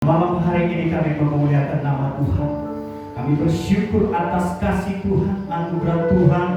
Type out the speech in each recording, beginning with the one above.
Malam hari ini kami memuliakan nama Tuhan. Kami bersyukur atas kasih Tuhan, anugerah Tuhan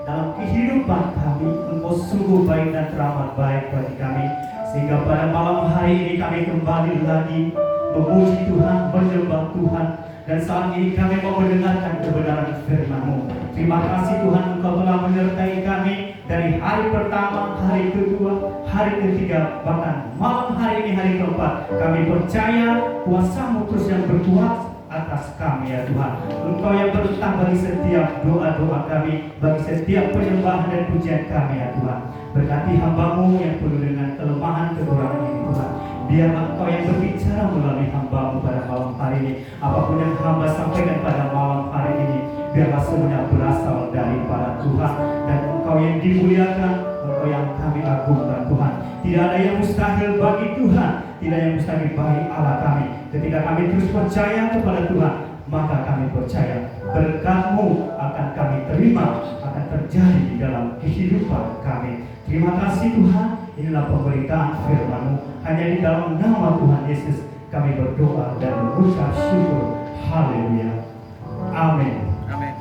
dalam kehidupan kami. Engkau sungguh baik dan teramat baik bagi kami. Sehingga pada malam hari ini kami kembali lagi memuji Tuhan, menyembah Tuhan. Dan saat ini kami mau mendengarkan kebenaran firman-Mu. Terima kasih Tuhan, Engkau telah menyertai kami dari hari pertama, hari kedua, hari ketiga, bahkan malam hari ini hari keempat. Kami percaya kuasa-Mu terus yang berkuat atas kami ya Tuhan. Engkau yang bertah bagi setiap doa-doa kami, bagi setiap penyembahan dan pujian kami ya Tuhan. Berkati hamba-Mu yang penuh dengan kelemahan kekurangan ini Tuhan. Biarlah Engkau yang berbicara melalui hamba-Mu pada malam hari ini. Apapun yang hamba sampaikan pada malam hari ini, biarlah semuanya berasal daripada Tuhan. Dan Engkau yang dimuliakan, Engkau yang kami agungkan Tuhan. Tidak ada yang mustahil bagi Tuhan, tidak yang mustahil bagi Allah kami. Ketika kami terus percaya kepada Tuhan, maka kami percaya berkat-Mu akan kami terima, akan terjadi di dalam kehidupan kami. Terima kasih Tuhan. Inilah pemberitaan firman-Mu. Hanya di dalam nama Tuhan Yesus kami berdoa dan mengucap syukur. Haleluya. Amin. Amin.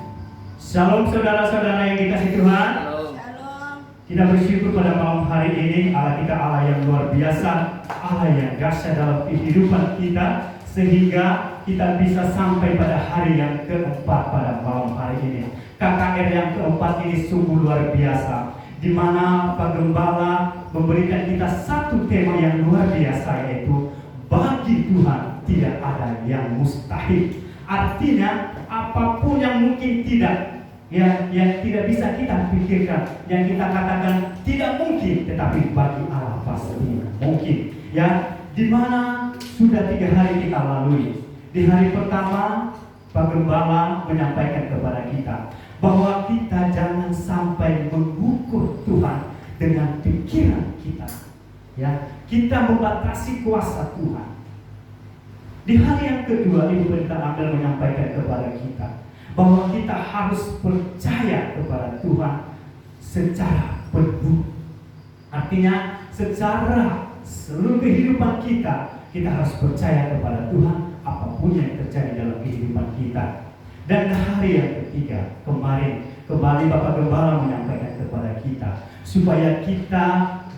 Shalom saudara-saudara yang dikasihi Tuhan. Shalom. Kita bersyukur pada malam hari ini. Allah kita Allah yang luar biasa, Allah yang dahsyat dalam kehidupan kita, sehingga kita bisa sampai pada hari yang keempat pada malam hari ini. KKR yang keempat ini sungguh luar biasa, di mana Pak Gembala memberikan kita satu tema yang luar biasa, yaitu bagi Tuhan tidak ada yang mustahil. Artinya apapun yang mungkin tidak, yang tidak bisa kita pikirkan, yang kita katakan tidak mungkin, tetapi bagi Allah pasti mungkin. Ya, di mana sudah 3 hari kita lalui. Di hari pertama Pak Gembala menyampaikan kepada kita bahwa kita jangan sampai mengukur Tuhan dengan pikiran kita. Ya, kita membatasi kuasa Tuhan. Di hari yang kedua, Ibu Pendeta Amel menyampaikan kepada kita bahwa kita harus percaya kepada Tuhan secara penuh. Artinya secara seluruh kehidupan kita harus percaya kepada Tuhan apapun yang terjadi dalam kehidupan kita. Dan hari yang ketiga, kemarin kembali Bapak Gembala menyampaikan kepada kita supaya kita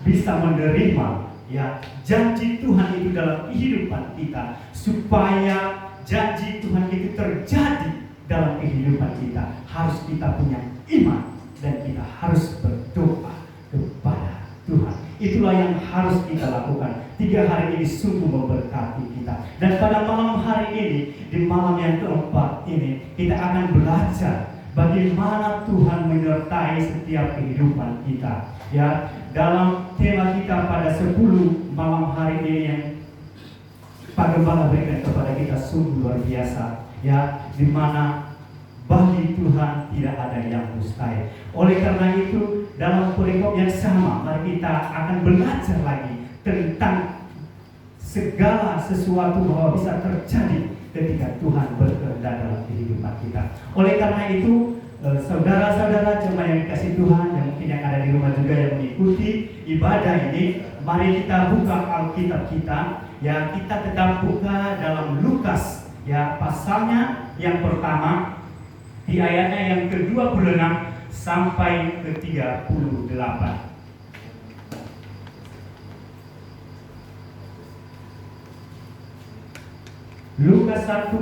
bisa menerima ya janji Tuhan itu dalam kehidupan kita, supaya janji Tuhan itu terjadi dalam kehidupan kita, harus kita punya iman dan kita harus berdoa kepada Tuhan. Itulah yang harus kita lakukan. 3 hari ini sungguh memberkati kita. Dan pada malam hari ini, di malam yang keempat ini, kita akan belajar bagaimana Tuhan menyertai setiap kehidupan kita. Ya, dalam tema kita pada 10 malam hari ini yang Pak Gembala berikan kepada kita sungguh luar biasa. Ya, di mana bagi Tuhan tidak ada yang mustahil. Oleh karena itu, dalam perikop yang sama, mari kita akan belajar lagi tentang segala sesuatu bahwa bisa terjadi ketika Tuhan berkehendak dalam kehidupan kita. Oleh karena itu, saudara-saudara jemaat yang dikasih Tuhan, yang mungkin yang ada di rumah juga yang mengikuti ibadah ini, mari kita buka Alkitab kita. Ya, kita tetap buka dalam Lukas, ya, pasalnya yang pertama, di ayatnya yang ke-26 sampai ke-38. Lukas 1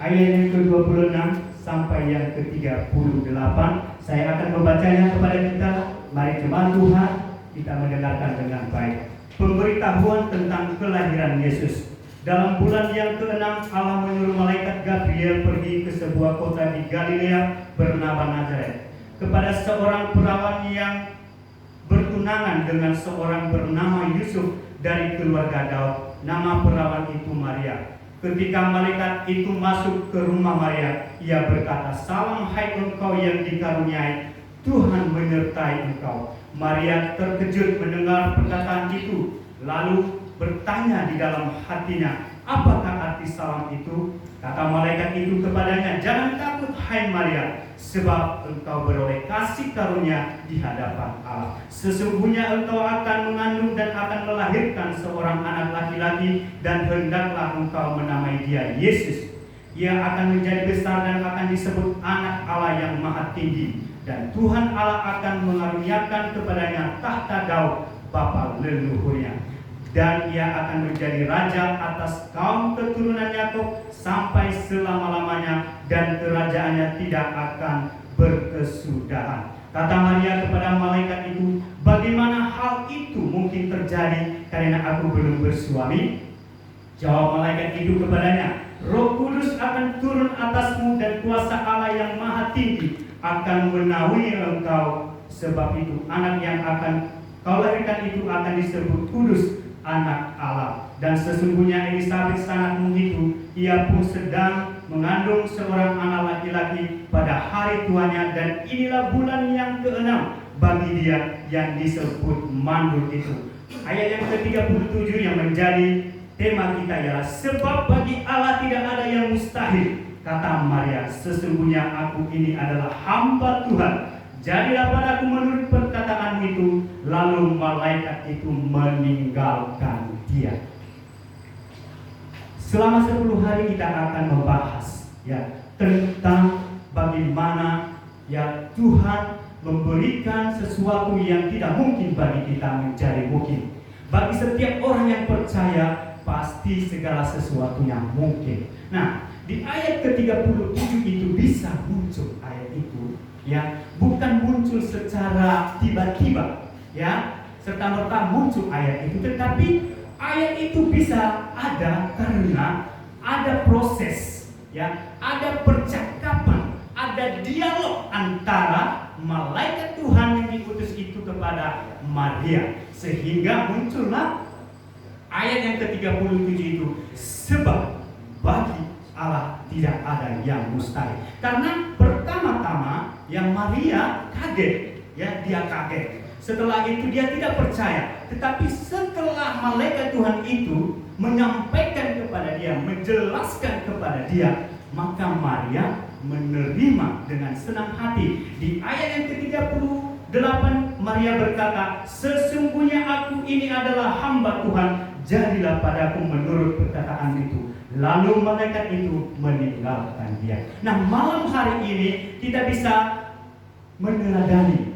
ayat yang ke-26 sampai yang ke-38. Saya akan membacanya kepada kita. Mari jemaat Tuhan, kita mendengarkan dengan baik. Pemberitahuan tentang kelahiran Yesus. Dalam bulan yang ke-6, Allah menyuruh malaikat Gabriel pergi ke sebuah kota di Galilea bernama Nazaret, kepada seorang perawan yang bertunangan dengan seorang bernama Yusuf dari keluarga Daud. Nama perawan itu Maria. Ketika malaikat itu masuk ke rumah Maria, ia berkata, "Salam hai engkau yang dikaruniai, Tuhan menyertai engkau." Maria terkejut mendengar perkataan itu, lalu bertanya di dalam hatinya, "Apakah arti salam itu, kata malaikat itu kepadanya, "Jangan takut hai Maria, sebab engkau beroleh kasih karunia di hadapan Allah. Sesungguhnya engkau akan mengandung dan akan melahirkan seorang anak laki-laki, dan hendaklah engkau menamai dia Yesus. Ia akan menjadi besar dan akan disebut anak Allah yang maha tinggi. Dan Tuhan Allah akan mengaruniakan kepadanya tahta Daud bapa leluhurnya. Dan ia akan menjadi raja atas kaum keturunan Yakub sampai selama-lamanya, dan kerajaannya tidak akan berkesudahan." Kata Maria kepada malaikat itu, "Bagaimana hal itu mungkin terjadi karena aku belum bersuami?" Jawab malaikat itu kepadanya, "Roh Kudus akan turun atasmu, dan kuasa Allah yang maha tinggi akan menaungi engkau. Sebab itu anak yang akan kau lahirkan itu akan disebut kudus, anak Allah. Dan sesungguhnya Elisabet sangatmu itu, ia pun sedang mengandung seorang anak laki-laki pada hari tuanya, dan inilah bulan yang ke-6 bagi dia yang disebut mandul itu." Ayat yang ke-37 yang menjadi tema kita ialah, "Sebab bagi Allah tidak ada yang mustahil." Kata Maria, "Sesungguhnya aku ini adalah hamba Tuhan. Jadilah padaku menurut perkataanmu itu." Lalu malaikat itu meninggalkan dia. Selama 10 hari kita akan membahas tentang bagaimana Tuhan memberikan sesuatu yang tidak mungkin bagi kita menjadi mungkin. Bagi setiap orang yang percaya, pasti segala sesuatunya mungkin. Nah, di ayat ke-37 itu bisa muncul ayat itu, bukan muncul secara tiba-tiba, serta-merta muncul ayat itu, tetapi ayat itu bisa ada karena ada proses, ada percakapan, ada dialog antara malaikat Tuhan yang diutus itu kepada Maria, sehingga muncullah ayat yang ke-37 itu, "Sebab bagi Allah tidak ada yang mustahil." Karena pertama-tama yang Maria kaget, dia kaget. Setelah itu dia tidak percaya. Tetapi setelah malaikat Tuhan itu menyampaikan kepada dia, menjelaskan kepada dia, maka Maria menerima dengan senang hati. Di ayat yang ke-38 Maria berkata, "Sesungguhnya aku ini adalah hamba Tuhan, jadilah padaku menurut perkataan itu." Lalu malaikat itu meninggalkan dia. Nah, malam hari ini kita bisa meneladani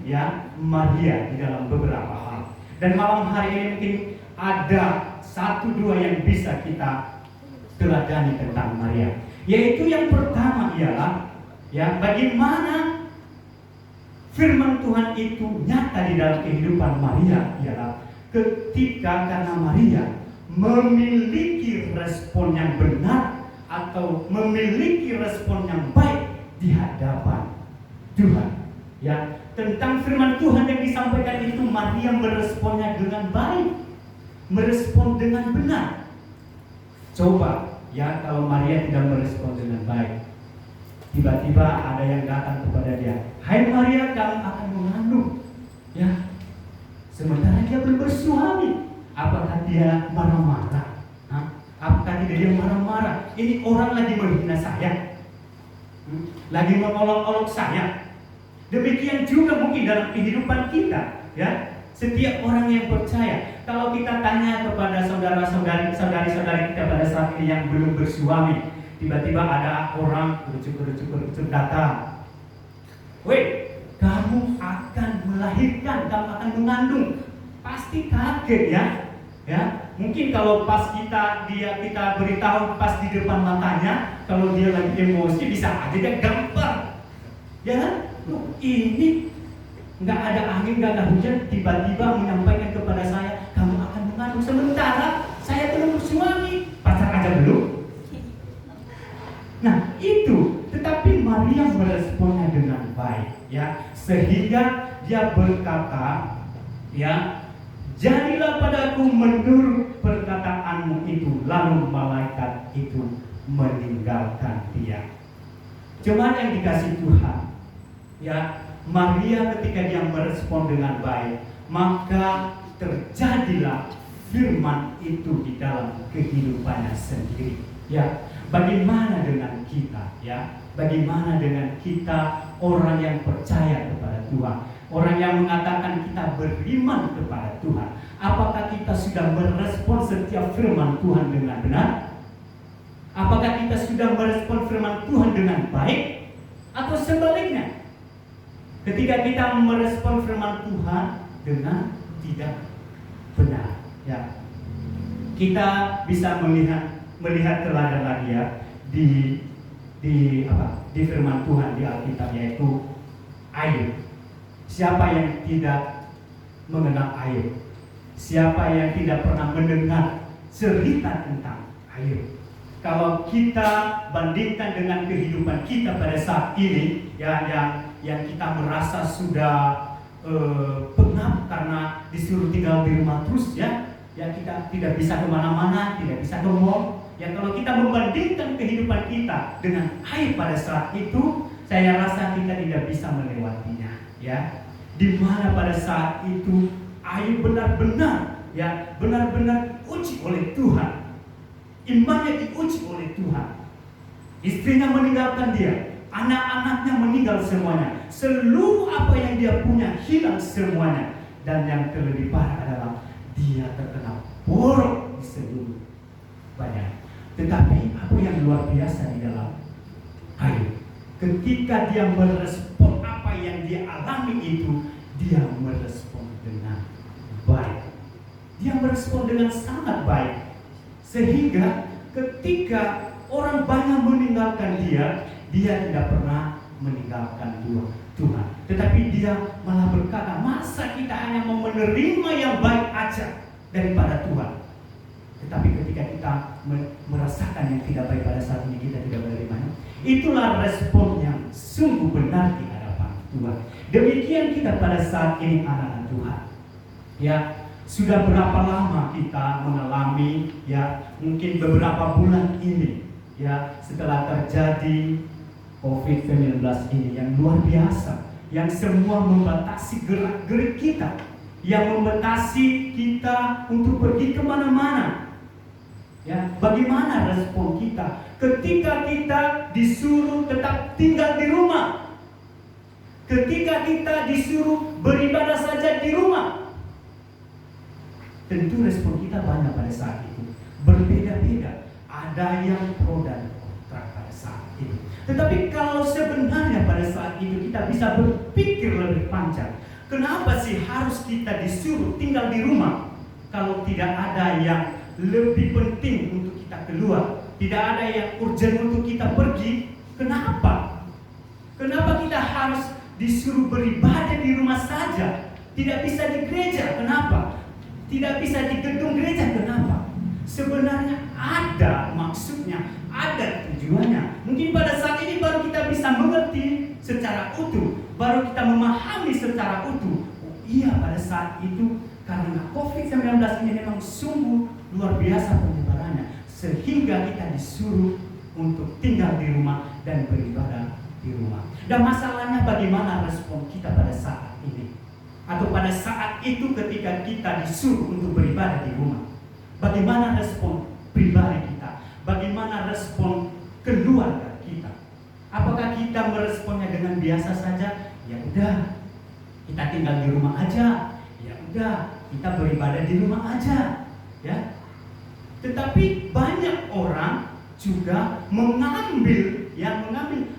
Maria di dalam beberapa hal. Dan malam hari ini mungkin ada 1-2 yang bisa kita teladani tentang Maria. Yaitu yang pertama ialah bagaimana firman Tuhan itu nyata di dalam kehidupan Maria ialah ketika karena Maria memiliki respon yang benar atau memiliki respon yang baik di hadapan Tuhan. Tentang firman Tuhan yang disampaikan itu, Maria meresponnya dengan baik, merespon dengan benar. Coba kalau Maria tidak merespon dengan baik, tiba-tiba ada yang datang kepada dia, "Hai Maria, kamu akan mengandung." Sementara dia belum bersuami. Apakah dia marah-marah? Apakah tidak dia marah-marah? Ini orang lagi menghina saya, lagi mengolok-olok saya. Demikian juga mungkin dalam kehidupan kita, setiap orang yang percaya. Kalau kita tanya kepada saudari-saudari kita pada saat ini yang belum bersuami, tiba-tiba ada orang kerucuk datang, "Weh, kamu akan melahirkan, kamu akan mengandung." Pasti kaget Mungkin kalau pas kita beritahu pas di depan matanya, kalau dia lagi emosi bisa aja dia gampar. Ini nggak ada angin, nggak ada hujan, tiba-tiba menyampaikan kepada saya, "Kamu akan mengandung." Sementara saya belum bersuami, pacar aja belum. Nah itu, tetapi Maria meresponnya dengan baik, sehingga dia berkata, "Jadilah padaku menurut perkataanmu itu." Lalu malaikat itu meninggalkan dia. Cuman yang dikasih Tuhan, Maria ketika dia merespon dengan baik, maka terjadilah firman itu di dalam kehidupannya sendiri. Ya, bagaimana dengan kita? Ya, bagaimana dengan kita orang yang percaya kepada Tuhan, orang yang mengatakan kita beriman kepada Tuhan? Apakah kita sudah merespon setiap firman Tuhan dengan benar? Apakah kita sudah merespon firman Tuhan dengan baik? Atau sebaliknya, ketika kita merespon firman Tuhan dengan tidak benar, ya, kita bisa melihat teladan lagi ya di firman Tuhan di Alkitab, yaitu Ayub. Siapa yang tidak mengenal Ayub? Siapa yang tidak pernah mendengar cerita tentang Ayub? Kalau kita bandingkan dengan kehidupan kita pada saat ini, ya, yang kita merasa sudah pengap karena disuruh tinggal di rumah terus, ya kita tidak bisa kemana-mana, tidak bisa ke mall. Ya, kalau kita membandingkan kehidupan kita dengan Ayub pada saat itu, saya rasa kita tidak bisa melewatinya. Ya, di mana pada saat itu Ayub benar-benar diuji oleh Tuhan. Imannya diuji oleh Tuhan. Istrinya meninggalkan dia, anak-anaknya meninggal semuanya, seluruh apa yang dia punya hilang semuanya, dan yang terlebih parah adalah dia terkena borok di seluruh badan. Tetapi apa yang luar biasa di dalam Ayub, ketika dia merespon apa yang dia alami itu, dia merespon dengan baik. Dia merespon dengan sangat baik. Sehingga ketika orang banyak meninggalkan dia tidak pernah meninggalkan Tuhan. Tetapi dia malah berkata, masa kita hanya mau menerima yang baik aja daripada Tuhan. Tetapi ketika kita merasakan yang tidak baik pada saat ini, kita tidak menerimanya. Itulah respon yang sungguh benar di hadapan Tuhan. Demikian kita pada saat ini anak-anak Tuhan. Ya, sudah berapa lama kita mengalami, ya, mungkin beberapa bulan ini, ya, setelah terjadi COVID-19 ini yang luar biasa, yang semua membatasi gerak-gerik kita, yang membatasi kita untuk pergi kemana-mana. Ya, bagaimana respon kita ketika kita disuruh tetap tinggal di rumah, ketika kita disuruh beribadah saja di rumah? Tentu respon kita banyak pada saat itu, berbeda-beda. Ada yang pro dan kontra pada saat itu. Tetapi kalau sebenarnya pada saat itu kita bisa berpikir lebih panjang, kenapa sih harus kita disuruh tinggal di rumah? Kalau tidak ada yang lebih penting untuk kita keluar, tidak ada yang urgent untuk kita pergi, kenapa? Kenapa kita harus disuruh beribadah di rumah saja? Tidak bisa di gereja, kenapa? Tidak bisa di gedung gereja, kenapa? Sebenarnya ada maksudnya, ada tujuannya. Mungkin pada saat ini baru kita bisa mengerti secara utuh, baru kita memahami secara utuh. Oh iya, pada saat itu karena COVID-19 ini memang sungguh luar biasa penyebarannya, sehingga kita disuruh untuk tinggal di rumah dan beribadah di rumah. Dan masalahnya bagaimana respon kita pada saat ini? Atau pada saat itu ketika kita disuruh untuk beribadah di rumah, bagaimana respon pribadi kita? Bagaimana respon keluarga kita? Apakah kita meresponnya dengan biasa saja? Ya udah, kita tinggal di rumah aja. Ya udah, kita beribadah di rumah aja. Ya. Tetapi banyak orang juga mengambil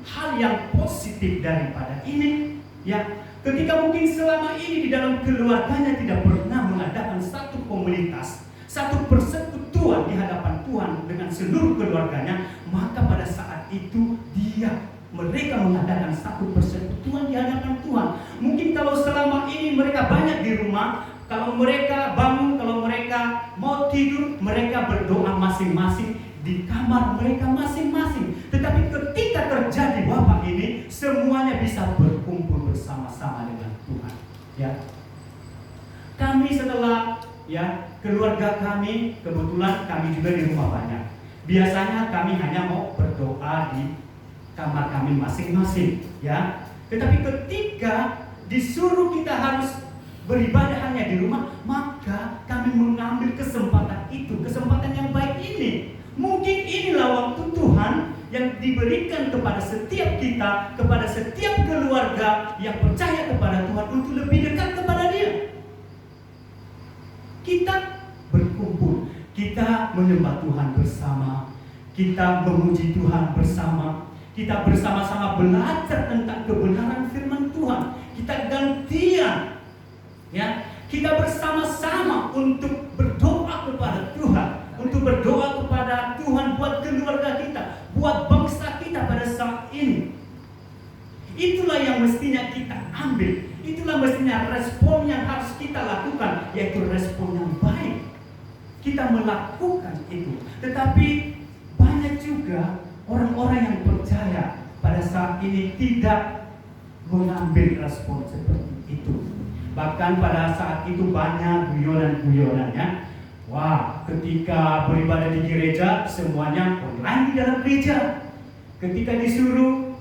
hal yang positif daripada ini. Ya. Ketika mungkin selama ini di dalam keluarganya tidak pernah mengadakan satu komunitas, satu persekutuan di hadapan Tuhan dengan seluruh keluarganya, maka pada saat itu mereka mengadakan satu persekutuan di hadapan Tuhan. Mungkin kalau selama ini mereka banyak di rumah, kalau mereka bangun, kalau mereka mau tidur, mereka berdoa masing-masing di kamar mereka masing-masing. Tetapi ketika terjadi wabah ini, semuanya bisa berkumpul bersama-sama dengan Tuhan. Ya, kami setelah keluarga kami, kebetulan kami juga di rumah banyak. Biasanya kami hanya mau berdoa di kamar kami masing-masing. Ya, tetapi ketika disuruh kita harus beribadah hanya di rumah, maka kami mengambil kesempatan itu, kesempatan yang baik ini. Mungkin inilah diberikan kepada setiap kita, kepada setiap keluarga yang percaya kepada Tuhan untuk lebih dekat kepada Dia. Kita berkumpul, kita menyembah Tuhan bersama, kita memuji Tuhan bersama, kita bersama-sama belajar tentang kebenaran firman Tuhan. Kita gantian, ya, kita bersama-sama untuk berdoa kepada Tuhan, untuk berdoa kepada Tuhan buat keluarga kita, buat bangsa kita pada saat ini. Itulah yang mestinya kita ambil, itulah mestinya respon yang harus kita lakukan, yaitu respon yang baik. Kita melakukan itu, tetapi banyak juga orang-orang yang percaya pada saat ini tidak mengambil respon seperti itu. Bahkan pada saat itu banyak guyonan-guyonannya. Wah, ketika beribadah di gereja semuanya online di dalam gereja. Ketika disuruh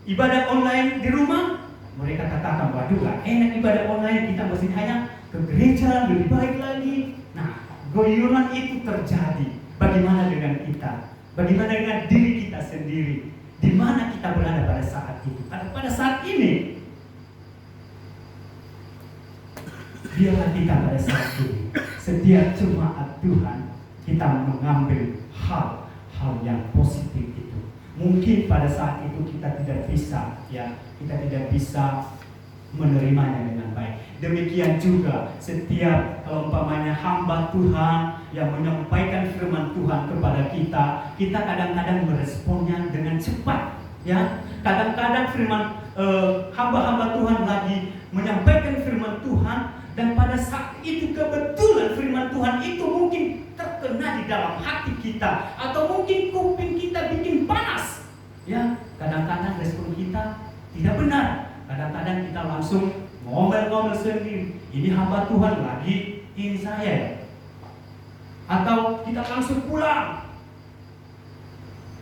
ibadah online di rumah, mereka katakan, waduh gak enak ibadah online, kita mesti hanya ke gereja, lebih baik lagi. Nah, guyonan itu terjadi. Bagaimana dengan kita? Bagaimana dengan diri kita sendiri? Di mana kita berada pada saat itu? Pada saat ini, biarlah kita pada saat ini, setiap jemaat Tuhan, kita mengambil hal yang positif itu. Mungkin pada saat itu kita tidak bisa, ya, kita tidak bisa menerimanya dengan baik. Demikian juga setiap umpamanya hamba Tuhan yang menyampaikan firman Tuhan kepada kita, kita kadang-kadang meresponnya dengan cepat, ya. Kadang-kadang firman hamba-hamba Tuhan lagi menyampaikan firman Tuhan, dan pada saat itu kebetulan firman Tuhan itu mungkin terkena di dalam hati kita, atau mungkin kuping kita bikin panas, ya. Kadang-kadang respon kita tidak benar. Kadang-kadang kita langsung ngomel-ngomel sendiri, ini hamba Tuhan lagi ini saya, atau kita langsung pulang.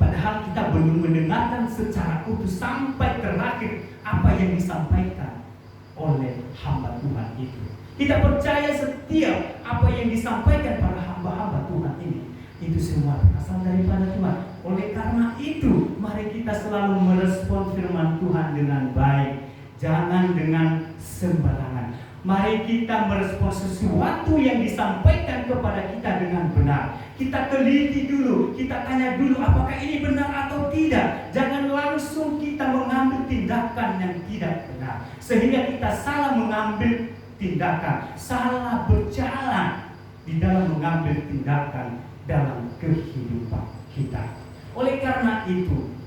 Padahal kita belum mendengarkan secara utuh sampai terakhir apa yang disampaikan oleh hamba Tuhan itu. Kita percaya setiap apa yang disampaikan para hamba-hamba Tuhan ini, itu semua berasal daripada Tuhan. Oleh karena itu, mari kita selalu merespon firman Tuhan dengan baik, jangan dengan sembarangan. Mari kita merespon sesuatu yang disampaikan kepada kita dengan benar. Kita teliti dulu, kita tanya dulu apakah ini benar atau tidak. Jangan langsung kita mengambil tindakan yang tidak benar, sehingga kita salah mengambil tindakan, salah berjalan di dalam mengambil tindakan dalam kehidupan kita. Oleh karena itu,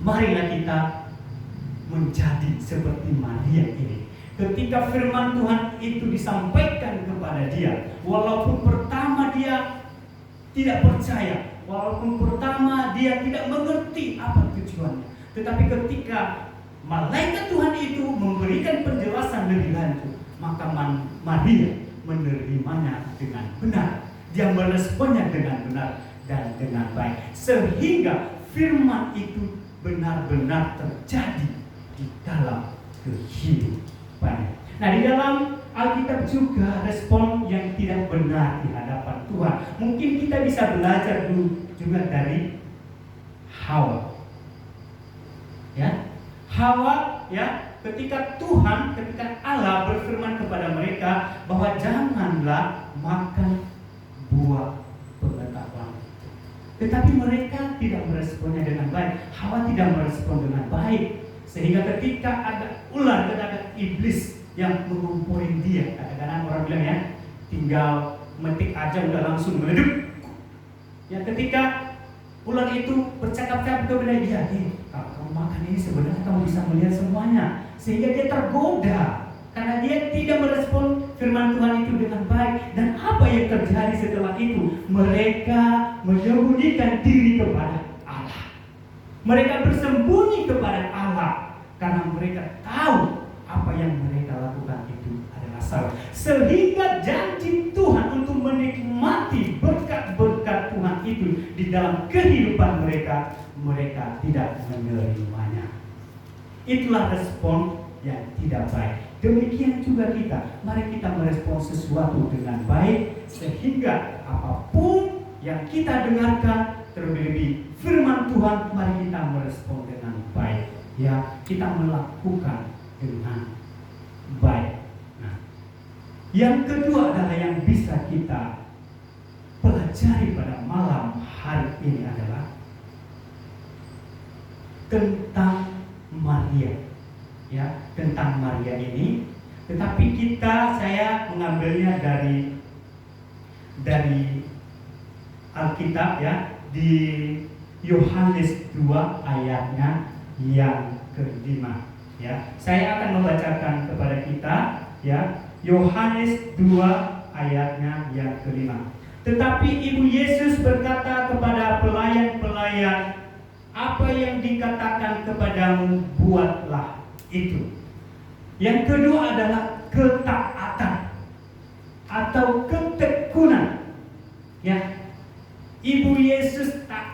marilah kita menjadi seperti Maria ini. Ketika firman Tuhan itu disampaikan kepada dia, walaupun pertama dia tidak percaya, walaupun pertama dia tidak mengerti apa tujuannya, tetapi ketika malaikat Tuhan itu memberikan penjelasan lebih lanjut, maka Maria menerimanya dengan benar. Dia meresponnya dengan benar dan dengan baik, sehingga firman itu benar-benar terjadi di dalam kehidupan. Nah, di dalam Alkitab juga respon yang tidak benar di hadapan Tuhan. Mungkin kita bisa belajar dulu juga dari Hawa. Ya, Hawa, ya, ketika Allah berfirman kepada mereka bahwa janganlah makan buah pengetahuan, tetapi mereka tidak meresponnya dengan baik. Hawa tidak merespon dengan baik, sehingga ketika ada ular, ketika iblis yang mengumpulin dia, kadang-kadang orang bilang, ya, tinggal metik aja udah langsung meledup. Ya, ketika ular itu bercakap-cakap kepada dia, kalau kamu makan ini sebenarnya kamu bisa melihat semuanya, sehingga dia tergoda karena dia tidak merespon firman Tuhan itu dengan baik. Dan apa yang terjadi setelah itu? Mereka menyembunyikan diri kepada Allah. Mereka bersembunyi kepada Allah karena mereka tahu apa yang mereka lakukan itu adalah salah. Sehingga janji Tuhan untuk menikmati berkat-berkat Tuhan itu di dalam kehidupan mereka, mereka tidak menerimanya. Itulah respon yang tidak baik. Demikian juga kita, mari kita merespon sesuatu dengan baik, sehingga apapun yang kita dengarkan, terlebih firman Tuhan Tuhan, mari kita merespon dengan baik. Ya, kita melakukan dengan baik. Nah, yang kedua adalah yang bisa kita pelajari pada malam hari ini adalah tentang Maria. Ya, tentang Maria ini. Tetapi saya mengambilnya dari Alkitab, ya, di Yohanes 2 ayatnya yang ke-5. Ya, saya akan membacakan kepada kita, ya, Yohanes 2 ayatnya yang ke-5. Tetapi Ibu Yesus berkata kepada pelayan-pelayan, apa yang dikatakan kepadamu, buatlah itu. Yang kedua adalah ketaatan atau ketekunan. Ya, Ibu Yesus taat.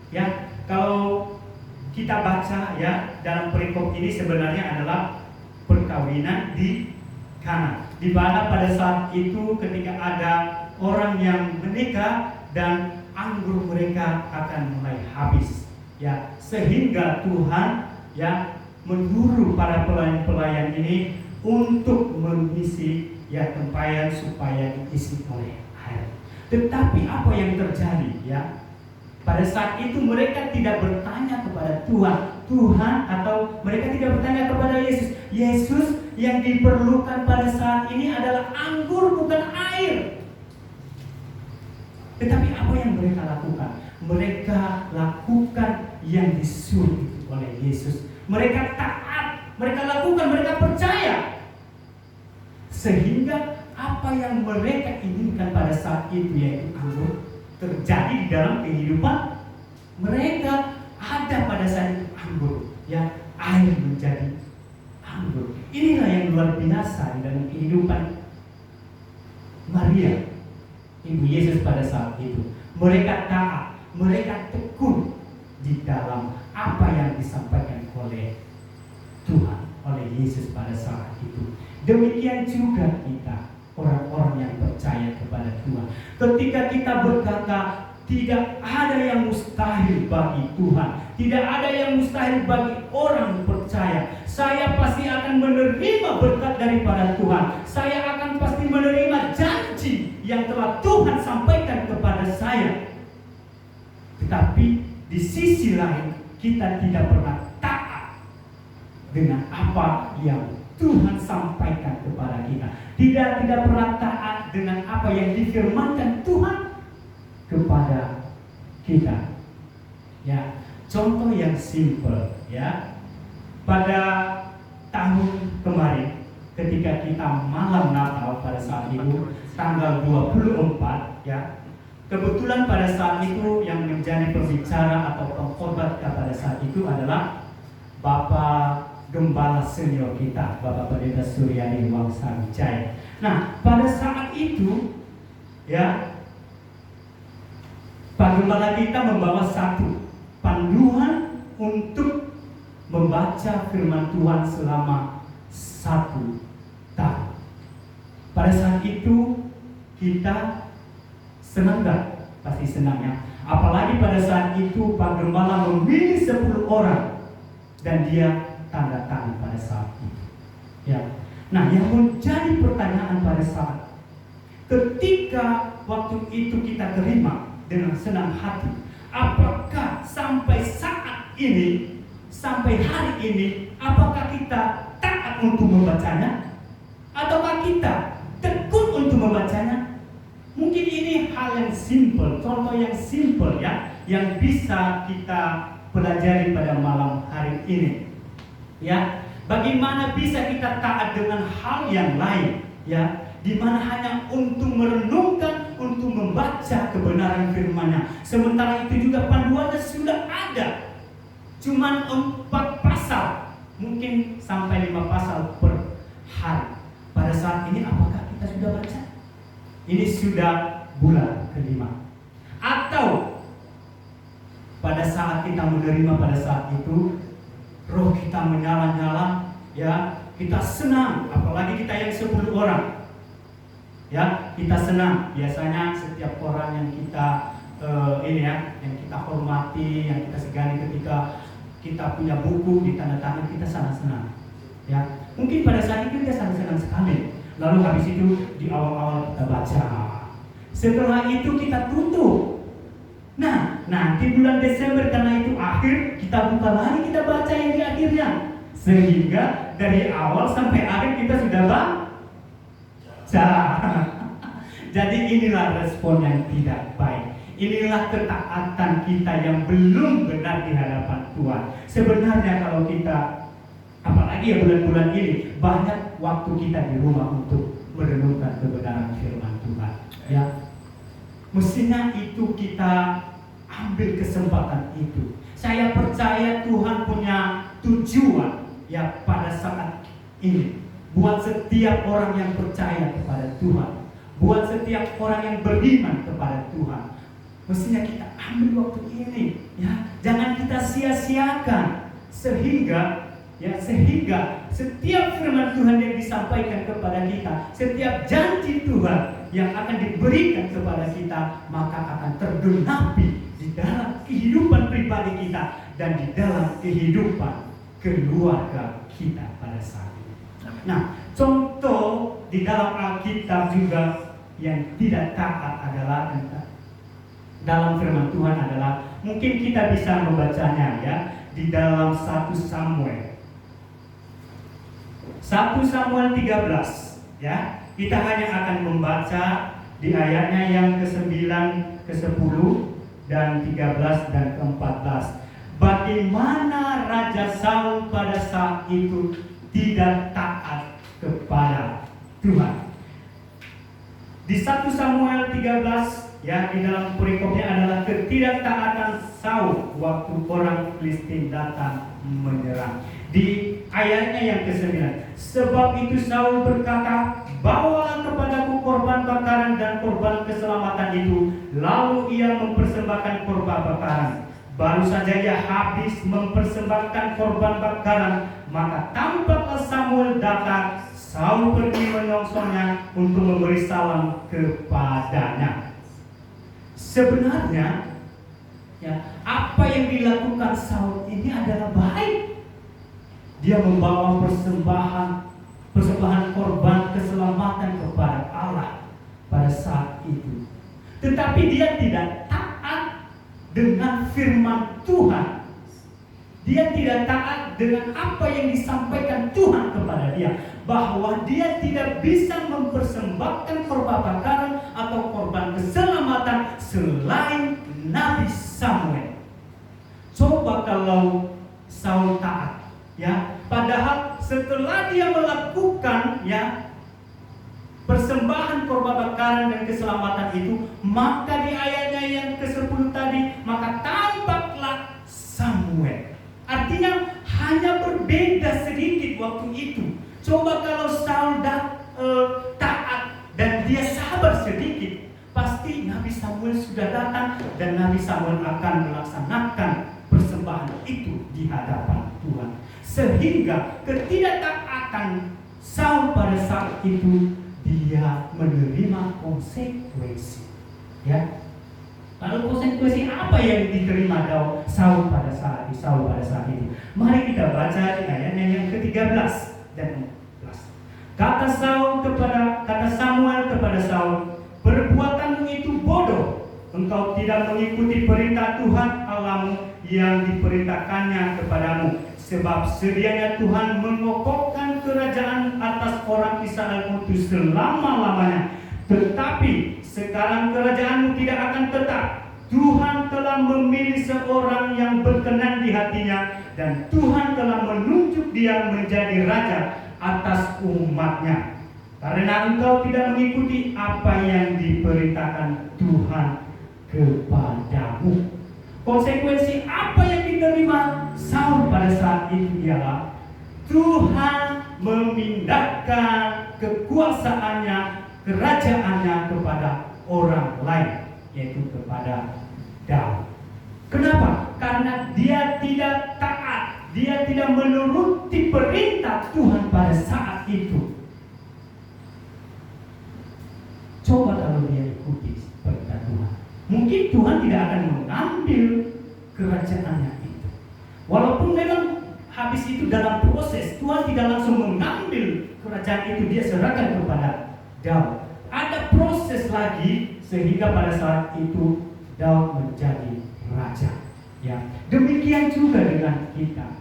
Ya, kalau kita baca, ya, dalam perikop ini sebenarnya adalah perkawinan di Kana, di mana pada saat itu ketika ada orang yang menikah dan anggur mereka akan mulai habis, ya, sehingga Tuhan, ya, menyuruh para pelayan-pelayan ini untuk mengisi, ya, tempayan supaya diisi oleh air. Tetapi apa yang terjadi, ya, pada saat itu mereka tidak bertanya kepada Tuhan, atau mereka tidak bertanya kepada Yesus. Yesus, yang diperlukan pada saat ini adalah anggur, bukan air. Tetapi apa yang mereka lakukan? Mereka lakukan yang disuruh oleh Yesus. Mereka taat, mereka lakukan, mereka percaya. Sehingga apa yang mereka inginkan pada saat itu, yaitu anggur, terjadi di dalam kehidupan mereka. Ada pada saat itu anggur, ya, air menjadi anggur. Inilah yang luar biasa di dalam kehidupan Maria, Ibu Yesus pada saat itu. Mereka taat, mereka tekun di dalam apa yang disampaikan oleh Tuhan, oleh Yesus pada saat itu. Demikian juga kita, orang-orang yang percaya kepada Tuhan. Ketika kita berkata, tidak ada yang mustahil bagi Tuhan, tidak ada yang mustahil bagi orang percaya. Saya pasti akan menerima berkat daripada Tuhan. Saya akan pasti menerima janji yang telah Tuhan sampaikan kepada saya. Tetapi di sisi lain, kita tidak pernah taat dengan apa yang Tuhan sampaikan kepada kita. Tidak pernah taat dengan apa yang difirmankan Tuhan kepada kita. Ya, contoh yang simpel, ya. Pada tahun kemarin ketika kita malam Natal pada saat itu tanggal 24, ya. Kebetulan pada saat itu yang menjadi pembicara atau pengkhotbah pada saat itu adalah Bapak Gembala senior kita, Bapak Pendeta Suryadi Wangsa Wijaya. Nah, pada saat itu, ya, Pak Gembala kita membawa satu panduan untuk membaca firman Tuhan selama 1 tahun. Pada saat itu kita senang gak? Pasti senang, ya. Apalagi pada saat itu Pak Gembala memilih 10 orang dan dia tanda tangan pada saat itu, ya. Nah, yang menjadi pertanyaan pada saat ketika waktu itu kita terima dengan senang hati, apakah sampai saat ini, sampai hari ini, apakah kita taat untuk membacanya, ataukah kita tekun untuk membacanya? Mungkin ini hal yang simpel, contoh yang simpel, ya, yang bisa kita pelajari pada malam hari ini. Ya, bagaimana bisa kita taat dengan hal yang lain, ya, di mana hanya untuk merenungkan, untuk membaca kebenaran firman-Nya. Sementara itu juga panduannya sudah ada, cuman 4 pasal, mungkin sampai 5 pasal per hari. Pada saat ini apakah kita sudah baca? Ini sudah bulan ke-5. Atau pada saat kita menerima pada saat itu, roh kita menyala-nyala, ya, kita senang, apalagi kita yang 10 orang, ya, kita senang. Biasanya setiap orang yang kita ini ya, yang kita hormati, yang kita segani ketika kita punya buku di tanda tangan, kita sangat senang. Ya, mungkin pada saat itu kita sangat senang sekali. Lalu habis itu di awal-awal kita baca. Setelah itu kita tutup. Nah, nanti bulan Desember karena itu akhir, kita buka lagi, kita baca yang di akhirnya. Sehingga dari awal sampai akhir kita sudah baca. Jadi inilah respon yang tidak baik. Inilah ketaatan kita yang belum benar di hadapan Tuhan. Sebenarnya kalau kita, apalagi ya bulan-bulan ini, banyak waktu kita di rumah untuk merenungkan kebenaran firman Tuhan. Ya, mestinya itu kita ambil kesempatan itu. Saya percaya Tuhan punya tujuan ya pada saat ini, buat setiap orang yang percaya kepada Tuhan, buat setiap orang yang beriman kepada Tuhan. Mestinya kita ambil waktu ini, ya, jangan kita sia-siakan, sehingga setiap firman Tuhan yang disampaikan kepada kita, setiap janji Tuhan yang akan diberikan kepada kita, maka akan tergenapi di dalam kehidupan pribadi kita dan di dalam kehidupan keluarga kita pada saat ini. Nah, contoh di dalam Alkitab juga yang tidak taat adalah dalam firman Tuhan adalah, mungkin kita bisa membacanya ya di dalam 1 Samuel 13 ya. Kita hanya akan membaca di ayatnya yang ke-9, ke-10 dan 13 dan ke-14. Bagaimana Raja Saul pada saat itu tidak taat kepada Tuhan. Di 1 Samuel 13 ya, di dalam perikopnya adalah ketidaktaatan Saul waktu orang Filistin datang menyerang. Di ayatnya yang ke-9, sebab itu Saul berkata, bawalah kepadaku korban bakaran dan korban keselamatan itu. Lalu ia mempersembahkan korban bakaran. Baru saja ia habis mempersembahkan korban bakaran, maka tampaklah Samuel datang. Saul pergi menyongsongnya untuk memberi salam kepadanya. Sebenarnya ya, apa yang dilakukan Saul ini adalah baik. Dia membawa persembahan korban keselamatan kepada Allah pada saat itu. Tetapi dia tidak taat dengan firman Tuhan. Dia tidak taat dengan apa yang disampaikan Tuhan kepada dia, bahwa dia tidak bisa mempersembahkan korban bakaran atau korban keselamatan selain Nabi Samuel. Coba kalau Saul taat, ya, padahal setelah dia melakukan ya persembahan korban bakaran dan keselamatan itu, maka di ayatnya yang ke-10 tadi, maka tampaklah Samuel. Artinya hanya berbeda sedikit waktu itu. Coba kalau Saul taat dan dia sabar sedikit, pasti Nabi Samuel sudah datang dan Nabi Samuel akan melaksanakan persembahan itu di hadapan Tuhan. Sehingga ketidaktaatan Saul pada saat itu, dia menerima konsekuensi. Ya. Lalu konsekuensi apa yang diterima Saul pada saat itu? Mari kita baca di ayatnya yang ke-13 dan 14. Kata Samuel kepada Saul, perbuatanmu itu bodoh. Engkau tidak mengikuti perintah Tuhan Allahmu yang diperintahkannya kepadamu. Sebab sedianya Tuhan mengokohkan kerajaan atas orang Israel itu selama-lamanya. Tetapi sekarang kerajaanmu tidak akan tetap. Tuhan telah memilih seorang yang berkenan di hatinya, dan Tuhan telah menunjuk dia menjadi raja atas umatnya. Karena engkau tidak mengikuti apa yang diperintahkan Tuhan kepadamu. Konsekuensi apa yang diterima Saul pada saat itu ialah Tuhan memindahkan kekuasaannya, kerajaannya kepada orang lain, yaitu kepada Daud. Kenapa? Karena dia tidak taat, dia tidak menuruti perintah Tuhan pada saat itu. Coba kalau dia ikuti perintah Tuhan, mungkin Tuhan tidak akan mengambil kerajaannya itu. Walaupun memang habis itu dalam proses, Tuhan tidak langsung mengambil kerajaan itu, dia serahkan kepada Daud. Ada proses lagi sehingga pada saat itu Daud menjadi raja. Ya, demikian juga dengan kita.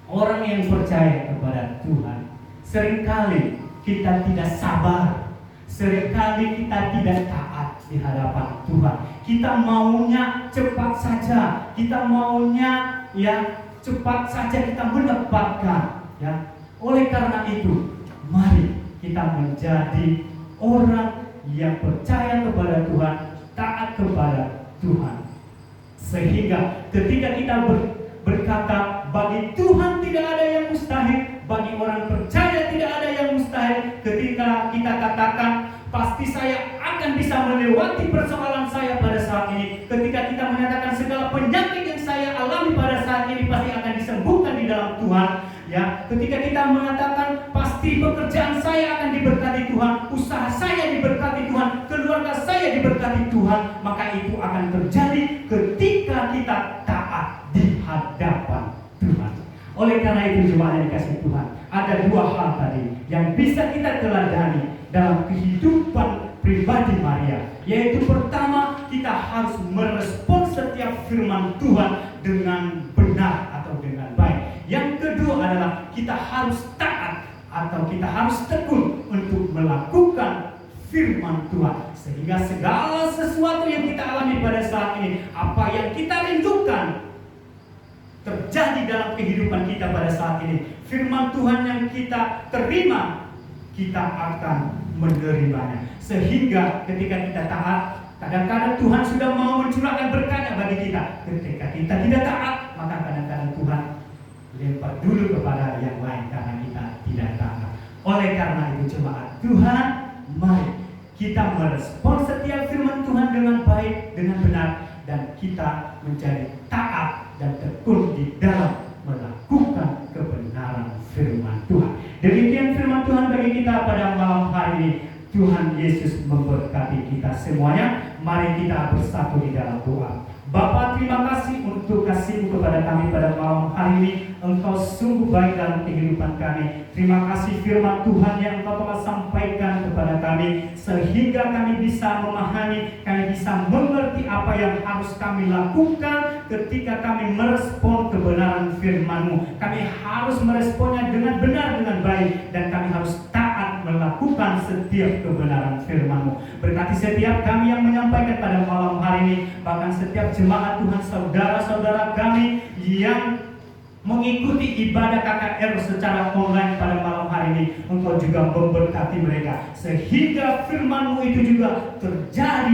Orang yang percaya kepada Tuhan, seringkali kita tidak sabar, seringkali kita tidak taat di hadapan Tuhan. Kita maunya cepat saja, kita maunya cepat saja kita mendapatkan. Ya, oleh karena itu, mari kita menjadi orang yang percaya kepada Tuhan, taat kepada Tuhan. Sehingga ketika kita berkata, bagi Tuhan tidak ada yang mustahil, bagi orang percaya tidak ada yang mustahil. Ketika kita katakan, pasti saya akan bisa melewati persoalan saya pada saat ini. Ketika kita menyatakan segala penyakit yang saya alami pada saat ini pasti akan disembuhkan di dalam Tuhan. Ya, ketika kita mengatakan pasti pekerjaan saya akan diberkati Tuhan, usaha saya diberkati Tuhan, keluarga saya diberkati Tuhan, maka itu akan terjadi ketika kita taat di hadapan Tuhan. Oleh karena itu, jemaat yang dikasihi Tuhan, ada dua hal tadi yang bisa kita teladani dalam kehidupan pribadi Maria, yaitu pertama, kita harus merespon setiap firman Tuhan dengan benar atau dengan baik. Yang kedua adalah kita harus taat atau kita harus tekun untuk melakukan firman Tuhan, sehingga segala sesuatu yang kita alami pada saat ini, apa yang kita rindukan terjadi dalam kehidupan kita pada saat ini, firman Tuhan yang kita terima, kita akan menerimanya. Sehingga ketika kita taat, kadang-kadang Tuhan sudah mau mencurahkan berkat bagi kita. Ketika kita tidak taat, maka kadang-kadang Tuhan lempar dulu kepada yang lain karena kita tidak taat. Oleh karena itu, jemaat Tuhan, mari kita merespon setiap firman Tuhan dengan baik, dengan benar, dan kita menjadi taat dan tekun di dalam melakukan kebenaran firman Tuhan. Demikian firman Tuhan bagi kita pada malam hari ini. Tuhan Yesus memberkati kita semuanya. Mari kita bersatu di dalam doa. Bapa, terima kasih untuk kasih-Mu kepada kami pada malam hari ini. Engkau sungguh baik dalam kehidupan kami. Terima kasih firman Tuhan yang Engkau telah sampaikan kepada kami, sehingga kami bisa memahami, kami bisa mengerti apa yang harus kami lakukan ketika kami merespon kebenaran firman-Mu. Kami harus meresponnya dengan benar, dengan baik, dan kami harus taat melakukan setiap kebenaran firman-Mu. Berkati setiap kami yang menyampaikan pada malam hari ini, bahkan setiap jemaat Tuhan, saudara-saudara kami yang mengikuti ibadah KKR secara online pada malam hari ini. Engkau juga memberkati mereka, sehingga firman-Mu itu juga terjadi